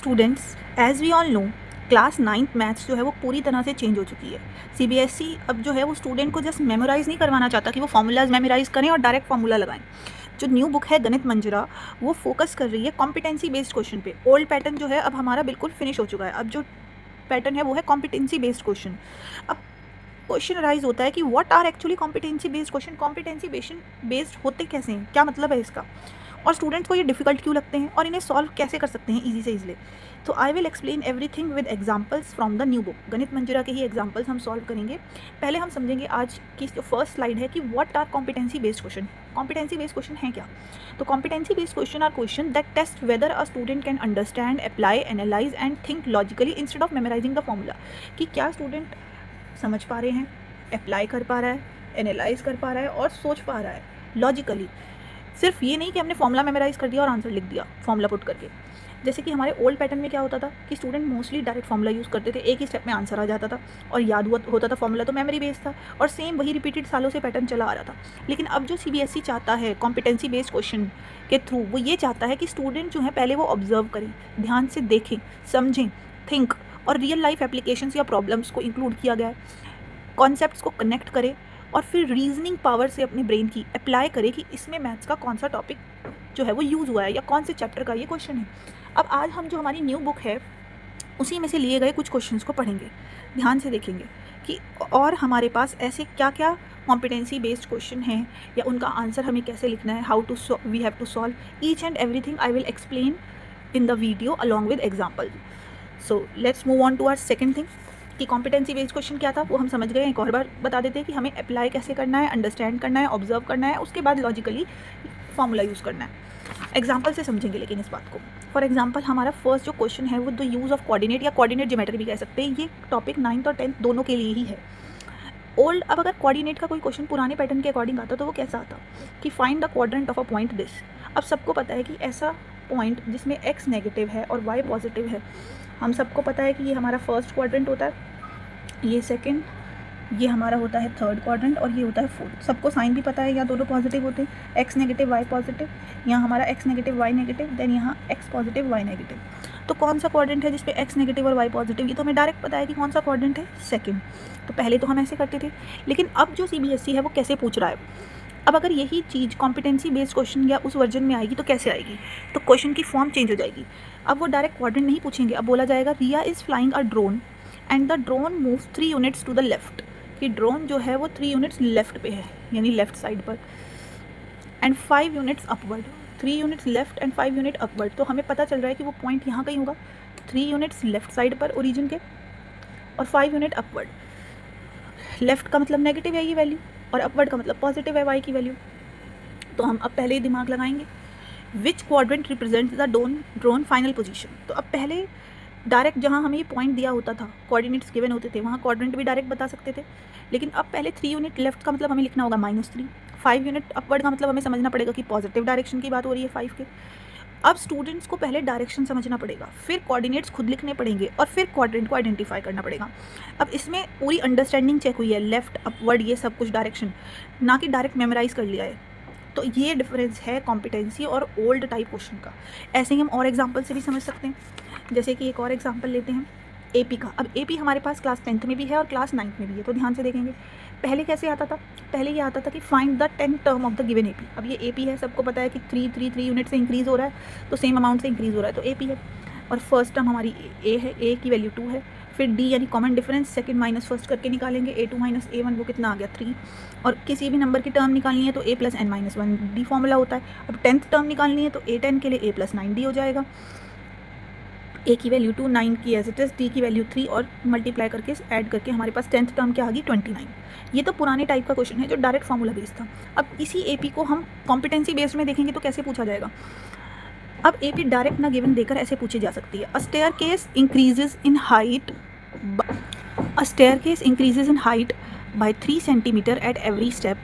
Students, as we all know, class 9th maths जो है वो पूरी तरह से चेंज हो चुकी है। सीबीएसई अब जो है वो स्टूडेंट को जस्ट मेमोराइज़ नहीं करवाना चाहता कि वो फार्मूलाज मेमोराइज़ करें और डायरेक्ट फार्मूला लगाएं। जो न्यू बुक है गणित मंजरा, वो फोकस कर रही है कॉम्पिटेंसी बेस्ड क्वेश्चन पे। ओल्ड पैटर्न जो है अब हमारा बिल्कुल फिनिश हो चुका है। अब जो पैटर्न है वो है कॉम्पिटेंसी बेस्ड क्वेश्चन। अब क्वेश्चन राइज होता है कि what are actually competency based question, competency based होते कैसे हैं, क्या मतलब है इसका, और स्टूडेंट्स को ये डिफिकल्ट क्यों लगते हैं और इन्हें सॉल्व कैसे कर सकते हैं ईजी से ईजिली। तो आई will explain everything with examples from the new book. गणित मंजरा के ही एग्जांपल्स हम सॉल्व करेंगे। पहले हम समझेंगे आज की जो फर्स्ट स्लाइड है कि what are competency based question. Competency based question है क्या? तो competency based question are question that test whether a student can understand, apply, analyse and think logically instead of memorising the formula. कि क्या student समझ पा रहे हैं, apply कर पा रहा है, एनालाइज कर पा रहा है और सोच पा रहा है लॉजिकली। सिर्फ ये नहीं कि हमने फॉर्मूला मेमोराइज कर दिया और आंसर लिख दिया फॉर्मूला पुट करके। जैसे कि हमारे ओल्ड पैटर्न में क्या होता था कि student mostly direct formula use करते थे, एक ही स्टेप में आंसर आ जाता था और याद होता था फॉर्मूला, तो मेमोरी बेस्ड था और सेम वही रिपीटेड सालों से पैटर्न चला आ रहा था। लेकिन अब जो सीबीएसई चाहता है कॉम्पिटेंसी बेस्ड क्वेश्चन के थ्रू, वो ये चाहता है कि स्टूडेंट जो है पहले वो ऑब्जर्व करें, ध्यान से देखें, समझें, थिंक, और रियल लाइफ एप्लीकेशंस या प्रॉब्लम्स को इंक्लूड किया गया है। कॉन्सेप्ट्स को कनेक्ट करे और फिर रीजनिंग पावर से अपने ब्रेन की अप्लाई करे कि इसमें मैथ्स का कौन सा टॉपिक जो है वो यूज़ हुआ है या कौन से चैप्टर का ये क्वेश्चन है। अब आज हम जो हमारी न्यू बुक है उसी में से लिए गए कुछ क्वेश्चंस को पढ़ेंगे, ध्यान से देखेंगे कि और हमारे पास ऐसे क्या क्या कॉम्पिटेंसी बेस्ड क्वेश्चन हैं या उनका आंसर हमें कैसे लिखना है, how to we have to solve each and everything I will explain in the video along with example. So let's move on to our second thing कि कॉम्पिटेंसी बेस्ड क्वेश्चन क्या था वो हम समझ गए। एक और बार बता देते हैं कि हमें अप्लाई कैसे करना है, अंडरस्टैंड करना है, ऑब्जर्व करना है, उसके बाद लॉजिकली फॉर्मूला यूज़ करना है। एग्जाम्पल से समझेंगे लेकिन इस बात को। फॉर एग्जाम्पल हमारा फर्स्ट जो क्वेश्चन है वो द यूज़ ऑफ कोऑर्डिनेट या कोऑर्डिनेट ज्योमेट्री भी कह सकते हैं। ये टॉपिक 9th और 10th दोनों के लिए ही है। ओल्ड, अब अगर कोऑर्डिनेट का कोई क्वेश्चन पुराने पैटर्न के अकॉर्डिंग आता तो वो कैसा आता कि find the quadrant of a point this. अब सबको पता है कि ऐसा पॉइंट जिसमें x नेगेटिव है और y पॉजिटिव है, हम सबको पता है कि ये हमारा फर्स्ट क्वाड्रेंट होता है, ये सेकंड, ये हमारा होता है थर्ड क्वाड्रेंट और ये होता है फोर्थ। सबको साइन भी पता है, या दोनों पॉजिटिव होते हैं, एक्स नेगेटिव वाई पॉजिटिव, यहाँ हमारा x negative y negative, then यहाँ एक्स पॉजिटिव वाई नेगेटिव। तो कौन सा क्वाड्रेंट है जिसपे एक्स नेगेटिव और वाई पॉजिटिव, ये तो हमें डायरेक्ट पता है कि कौन सा क्वाड्रेंट है, सेकंड। तो पहले तो हम ऐसे करते थे, लेकिन अब जो सीबीएसई है वो कैसे पूछ रहा है। अब अगर यही चीज़ कॉम्पिटेंसी बेस्ड क्वेश्चन या उस वर्जन में आएगी तो कैसे आएगी, तो क्वेश्चन की फॉर्म चेंज हो जाएगी। अब वो डायरेक्ट क्वाड्रेंट नहीं पूछेंगे, अब बोला जाएगा Riya is flying a drone and the drone moves 3 units to the left. कि ड्रोन जो है वो 3 यूनिट्स लेफ्ट पे है, यानी लेफ्ट साइड पर, and 5 units upward. 3 units left and 5 unit upward. तो हमें पता चल रहा है कि वो पॉइंट यहाँ कहीं होगा, 3 यूनिट्स लेफ्ट साइड पर ओरिजिन के और 5 यूनिट अपवर्ड। लेफ्ट का मतलब नेगेटिव है ये वैल्यू और अपवर्ड का मतलब पॉजिटिव है वाई की वैल्यू। तो हम अब पहले ही दिमाग लगाएंगे, विच quadrant represents the drone final position. तो अब पहले डायरेक्ट जहाँ हमें ये पॉइंट दिया होता था, कोऑर्डिनेट्स गिवन होते थे, वहाँ क्वाड्रेंट भी डायरेक्ट बता सकते थे। लेकिन अब पहले 3 यूनिट लेफ्ट का मतलब हमें लिखना होगा -3, 5 यूनिट अपवर्ड का मतलब हमें समझना पड़ेगा कि पॉजिटिव डायरेक्शन की बात हो रही है 5 के। अब स्टूडेंट्स को पहले डायरेक्शन समझना पड़ेगा, फिर कोऑर्डिनेट्स खुद लिखने पड़ेंगे और फिर क्वाड्रेंट को आइडेंटिफाई करना पड़ेगा। अब इसमें पूरी अंडरस्टैंडिंग चेक हुई है, लेफ्ट अपवर्ड ये सब कुछ डायरेक्शन, ना कि डायरेक्ट मेमोराइज कर लिया है। तो ये डिफरेंस है कॉम्पिटेंसी और ओल्ड टाइप क्वेश्चन का। ऐसे ही हम और एग्जाम्पल से भी समझ सकते हैं। जैसे कि एक और एग्जाम्पल लेते हैं एपी का। अब एपी हमारे पास क्लास 10th में भी है और क्लास 9th में भी है, तो ध्यान से देखेंगे। पहले कैसे आता था, पहले ये आता था कि find the 10th term of the given AP. अब ये एपी है, सबको पता है कि 3 यूनिट से इंक्रीज़ हो रहा है, तो सेम अमाउंट से इंक्रीज़ हो रहा है, तो एपी है। और फर्स्ट टर्म हमारी ए है, ए की वैल्यू 2 है। फिर डी यानी common difference, second minus first करके निकालेंगे, a2 माइनस a1 वो कितना आ गया 3। और किसी भी नंबर की टर्म निकालनी है तो a plus n-1 D formula होता है। अब 10th टर्म निकालनी है तो a10 के लिए a प्लस 9d हो जाएगा। a की वैल्यू 2, 9 की एज इट इज़, d की वैल्यू 3 और मल्टीप्लाई करके ऐड करके हमारे पास 10th टर्म क्या आ गई 29। ये तो पुराने टाइप का क्वेश्चन है जो डायरेक्ट फार्मूला बेस्ड था। अब इसी एपी को हम कॉम्पिटेंसी बेस्ड में देखेंगे तो कैसे पूछा जाएगा। अब एपी डायरेक्ट ना गिवन देकर ऐसे पूछी जा सकती है, a staircase increases in height by 3 centimeter at every step.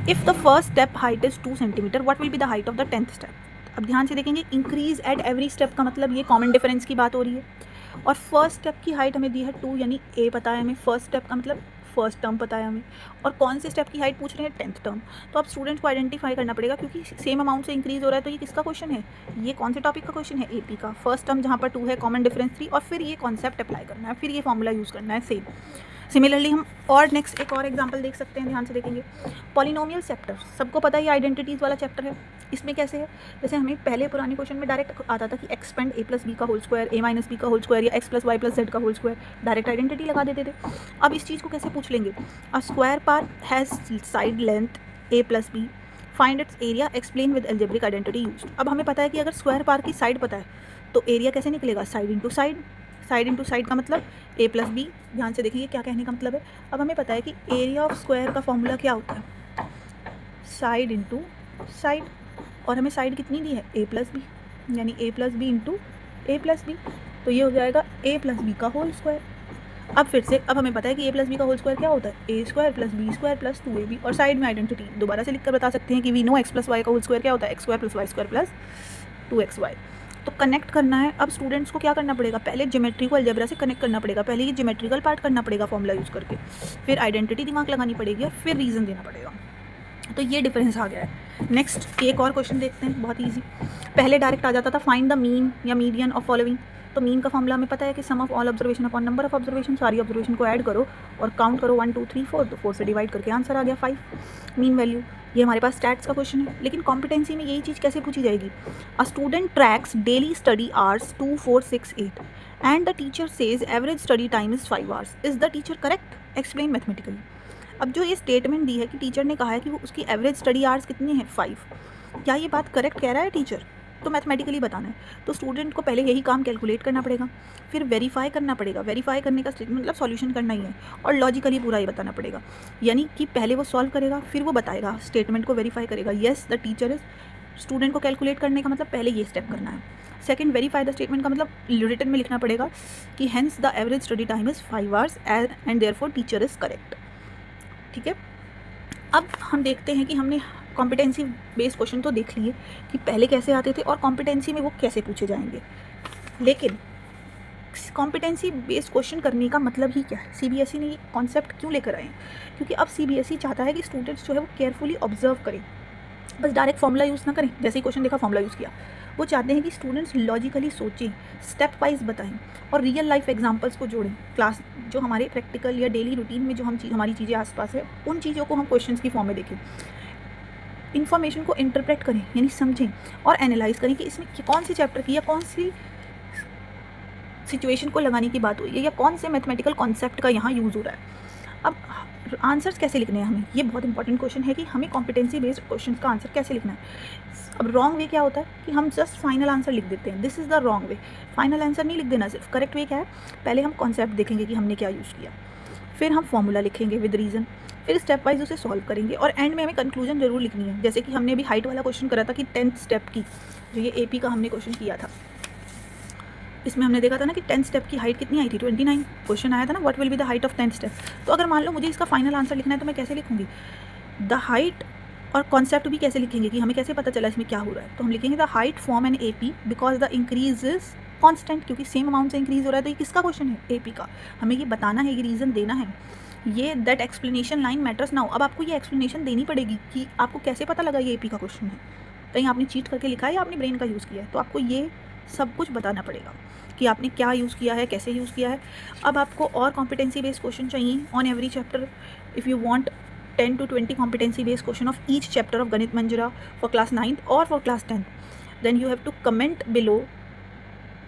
If the first step height is 2 centimeter, what will be the height of the 10th step? अब ध्यान से देखेंगे, इंक्रीज एट एवरी स्टेप का मतलब ये कॉमन डिफरेंस की बात हो रही है। और फर्स्ट स्टेप की हाइट हमें दी है 2, यानी ए पता है हमें। फर्स्ट स्टेप का मतलब फर्स्ट टर्म पता है हमें, और कौन से स्टेप की हाइट पूछ रहे हैं, 10th टर्म। तो अब स्टूडेंट को आइडेंटिफाई करना पड़ेगा, क्योंकि सेम अमाउंट से इंक्रीज हो रहा है, तो ये किसका क्वेश्चन है, ये कौन से टॉपिक का क्वेश्चन है, AP का। फर्स्ट टर्म जहाँ पर 2 है, कॉमन डिफरेंस 3, और फिर ये कॉन्सेप्ट अप्लाई करना है, फिर ये फॉर्मूला यूज़ करना है सेम। सिमिलरली हम और नेक्स्ट एक और एग्जांपल देख सकते हैं, ध्यान से देखेंगे। पॉलिनोमियल चैप्टर सबको पता है, ये आइडेंटिटीज़ वाला चैप्टर है। इसमें कैसे है, जैसे हमें पहले पुराने क्वेश्चन में डायरेक्ट आता था कि एक्सपेंड a + b का होल स्क्वायर, a - b का होल स्क्वायर, या x + y + z का होल स्क्वायर, डायरेक्ट आइडेंटिटी लगा देते थे। अब इस चीज़ को कैसे पूछ लेंगे, a square par has side length a + b, find its area, explain with algebraic identity used. अब हमें पता है कि अगर स्क्वायर पार की साइड पता है तो एरिया कैसे निकलेगा, side into side. Side into side का मतलब a + b। ध्यान से देखिए क्या कहने का मतलब है। अब हमें पता है कि एरिया ऑफ स्क्वायर का फॉर्मूला क्या होता है, साइड इंटू साइड, और हमें साइड कितनी दी है, a + b, यानी a + b into a + b, तो ये हो जाएगा a + b का होल स्क्वायर। अब फिर से, अब हमें पता है कि a + b का होल स्क्वायर क्या होता है, a² + b² + 2ab, और साइड में आइडेंटिटी दोबारा से लिखकर बता सकते हैं कि वी नो x + y का होल स्क्वायर क्या होता है, x² + y² + 2xy। तो कनेक्ट करना है। अब स्टूडेंट्स को क्या करना पड़ेगा, पहले ज्योमेट्री को अलजेब्रा से कनेक्ट करना पड़ेगा, पहले ये ज्योमेट्रिकल पार्ट करना पड़ेगा फॉर्मूला यूज़ करके, फिर आइडेंटिटी दिमाग लगानी पड़ेगी, और फिर रीज़न देना पड़ेगा। तो ये डिफरेंस आ गया है। नेक्स्ट एक और क्वेश्चन देखते हैं, बहुत ईजी। पहले डायरेक्ट आ जाता था फाइंड द मीन या मीडियन ऑफ फॉलोइंग। तो मीन का फॉर्मूला हमें पता है कि sum of all observation upon number of observation, सारी ऑब्जर्वेशन को ऐड करो और काउंट करो 1 2 3 4, तो 4 से डिवाइड करके आंसर आ गया 5 मीन वैल्यू। ये हमारे पास स्टैट्स का क्वेश्चन है। लेकिन कॉम्पिटेंसी में यही चीज़ कैसे पूछी जाएगी, a student tracks daily study hours 2 4 6 8 and the teacher says average study time is 5 hours, is the teacher correct, explain mathematically. अब जो ये स्टेटमेंट दी है कि टीचर ने कहा है कि वो उसकी एवरेज स्टडी आवर्स कितने हैं, 5, क्या ये बात करेक्ट कह रहा है टीचर, तो मैथमेटिकली बताना है। तो स्टूडेंट को पहले यही काम कैलकुलेट करना पड़ेगा, फिर वेरीफाई करना पड़ेगा। वेरीफाई करने का स्टेटमेंट मतलब सॉल्यूशन करना ही है, और लॉजिकली पूरा ही बताना पड़ेगा। यानी कि पहले वो सॉल्व करेगा, फिर वो बताएगा, स्टेटमेंट को वेरीफाई करेगा, yes the teacher is. Student को कैलकुलेट करने का मतलब पहले ये स्टेप करना है। सेकंड, वेरीफाई द स्टेटमेंट का मतलब रिटन में लिखना पड़ेगा कि hence the average study time is 5 hours and therefore teacher is correct. ठीक है, अब हम देखते हैं कि हमने कॉम्पिटेंसी बेस्ड क्वेश्चन तो देख लिए कि पहले कैसे आते थे और कॉम्पिटेंसी में वो कैसे पूछे जाएंगे। लेकिन कॉम्पिटेंसी बेस्ड क्वेश्चन करने का मतलब ही क्या है, CBSE ने ये कॉन्सेप्ट क्यों लेकर आए हैं, क्योंकि अब CBSE चाहता है कि स्टूडेंट्स जो है वो केयरफुली ऑब्जर्व करें, बस डायरेक्ट फॉर्मूला यूज़ ना करें, जैसे ही क्वेश्चन देखा फॉर्मूला यूज़ किया। वो चाहते हैं कि स्टूडेंट्स लॉजिकली सोचें, स्टेप वाइज बताएं और रियल लाइफ एग्जांपल्स को जोड़ें। क्लास जो हमारे प्रैक्टिकल या डेली रूटीन में जो हमारी चीज़ें आसपास है, उन चीज़ों को हम क्वेश्चंस की फॉर्म में देखें। इन्फॉर्मेशन को इंटरप्रेट करें, यानी समझें और एनालाइज करें कि इसमें कौन सी चैप्टर की या कौन सी सिचुएशन को लगाने की बात हुई है, या कौन से मैथमेटिकल कॉन्सेप्ट का यहाँ यूज़ हो रहा है। अब आंसर्स कैसे लिखने हैं हमें, ये बहुत इंपॉर्टेंट क्वेश्चन है कि हमें कॉम्पिटेंसी बेस्ड क्वेश्चन का आंसर कैसे लिखना है। अब रॉन्ग वे क्या होता है कि हम जस्ट फाइनल आंसर लिख देते हैं, this is the wrong way. Final answer नहीं लिख देना सिर्फ, करेक्ट वे क्या है, पहले हम कॉन्सेप्ट देखेंगे कि हमने क्या यूज़ किया, फिर हम फॉर्मूला लिखेंगे विद रीज़न, फिर स्टेप वाइज उसे सॉल्व करेंगे, और एंड में हमें कंक्लूजन जरूर लिखनी है। जैसे कि हमने अभी हाइट वाला क्वेश्चन करा था कि 10th स्टेप की, जो ये AP का हमने क्वेश्चन किया था, इसमें हमने देखा था ना कि 10th स्टेप की हाइट कितनी आई थी, 29। क्वेश्चन आया था ना, what will be the height of 10th step. तो अगर मान लो मुझे इसका फाइनल आंसर लिखना है तो मैं कैसे लिखूंगी, द हाइट, और कॉन्सेप्ट भी कैसे लिखेंगे कि हमें कैसे पता चला इसमें क्या हो रहा है। तो हम लिखेंगे the height form an AP because the increase is constant, क्योंकि सेम अमाउंट से इंक्रीज हो रहा है। तो ये किसका क्वेश्चन है, AP का। हमें ये बताना है, ये रीज़न देना है, ये that explanation line matters now. अब आपको ये एक्सप्लेनेशन देनी पड़ेगी कि आपको कैसे पता लगा ये AP का क्वेश्चन है, कहीं आपने चीट करके लिखा है या आपने ब्रेन का यूज़ किया है। तो आपको ये सब कुछ बताना पड़ेगा कि आपने क्या यूज़ किया है, कैसे यूज़ किया है। अब आपको और कॉम्पिटेंसी बेस्ड क्वेश्चन चाहिए on every chapter. If you want 10 to 20 competency based question of each chapter of Ganit Manjura for class 9th or for class 10th, then you have to comment below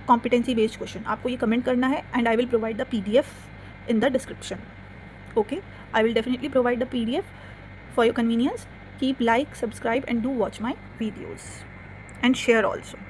competency based question. आपको ये comment करना है and I will provide the PDF in the description. Okay, I will definitely provide the PDF for your convenience. Keep like, subscribe and do watch my videos and share also.